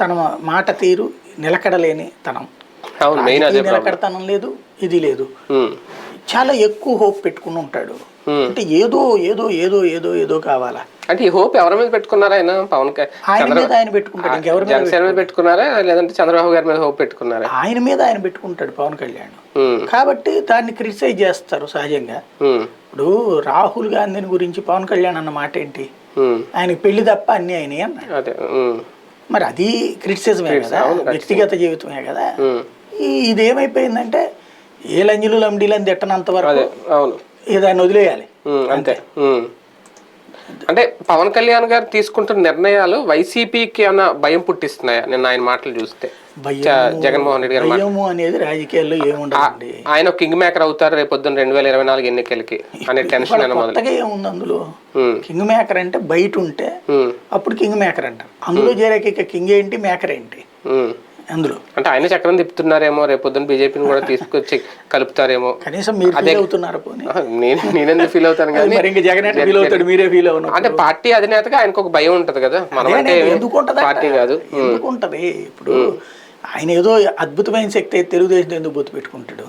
తన మాట తీరు నిలకడలేని తనం, నిలకడతనం లేదు, ఇది లేదు. చాలా ఎక్కువ హోప్ పెట్టుకుని ఉంటాడు. అంటే ఏదో ఏదో ఏదో ఏదో ఏదో కావాలా అంటే ఈ హోప్ ఎవరి మీద పెట్టుకున్నారా? ఆయన పవన్ ఆయన మీద ఆయన పెట్టుకుంటాడు. ఇంకెవరి మీద పెట్టుకున్నారా, లేదంటే చంద్రబాబు గారి మీద హోప్ పెట్టుకున్నారా? ఆయన మీద ఆయన పెట్టుకుంటాడు పవన్ కళ్యాణ్. కాబట్టి దాన్ని క్రిటిసైజ్ చేస్తారు సహజంగా. ఇప్పుడు రాహుల్ గాంధీని గురించి పవన్ కళ్యాణ్ అన్న మాట ఏంటి? ఆయనకి పెళ్లి తప్ప అన్ని అయినాయి అన్నాడు. మరి అది క్రిటిసిజమే కదా, వ్యక్తిగత జీవితమే కదా. ఇదేమైపోయిందంటే ఏ లంజులు లంబడీలని తిట్టనంత వరకు దాన్ని వదిలేయాలి అంతే. అంటే పవన్ కళ్యాణ్ గారు తీసుకుంటున్న నిర్ణయాలు వైసీపీకి ఏమైనా భయం పుట్టిస్తున్నాయా? నిన్న ఆయన మాటలు చూస్తే జగన్మోహన్ రెడ్డి గారు భయము అనేది రాజకీయాల్లో ఏముండదండి. ఆయన కింగ్ మేకర్ అవుతారు రేపొద్దున 2024 ఎన్నికలకి అనే టెన్షన్ కొత్తగా ఏముంది అందులో? కింగ్ మేకర్ అంటే బయట ఉంటే అప్పుడు కింగ్ మేకర్ అంటారు. అందులో చేరాక కింగ్ ఏంటి, మేకర్ ఏంటి అందులో? అంటే ఆయన చక్రం తిప్పుతున్నారేమో, రేపొద్దున బీజేపీని కూడా తీసుకొచ్చి కలుపుతారేమో. కనీసం మీరు ఫీల్ అవుతున్నారు. నేనెందుకు ఫీల్ అవుతాను కానీ ఫీల్ అవుతాడు, మీరే ఫీల్ అవును. అంటే పార్టీ అధినేతగా ఆయనకు ఒక భయం ఉంటది కదా, మనం అంటే పార్టీ కాదు. ఎందుకుంటది? ఇప్పుడు ఆయన ఏదో అద్భుతమైన శక్తి తెలుగుదేశం ఎందుకు బొత్తు పెట్టుకుంటాడు?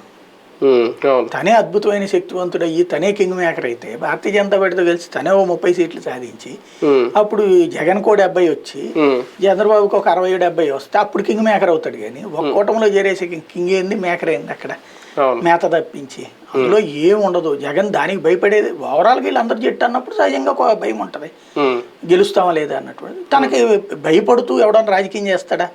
తనే అద్భుతమైన శక్తివంతుడు అయ్యి తనే కింగ్ మేకర్ అయితే భారతీయ జనతా పార్టీతో కలిసి తనే 30 సీట్లు సాధించి అప్పుడు జగన్ కో 70 వచ్చి చంద్రబాబుకి ఒక 60-70 వస్తే అప్పుడు కింగ్ మేకర్ అవుతాడు. కానీ ఒక కూటమిలో చేరేసి కింగ్ ఏంది, మేకర్ ఏంది అక్కడ మేత తప్పించి అందులో ఏం ఉండదు. జగన్ దానికి భయపడేది. ఓవరాల్ వీళ్ళందరూ జట్టు అన్నప్పుడు సహజంగా ఒక భయం ఉంటది, గెలుస్తామా లేదా అన్నటువంటి. తనకి భయపడుతూ ఎవడన్నా రాజకీయం చేస్తాడా?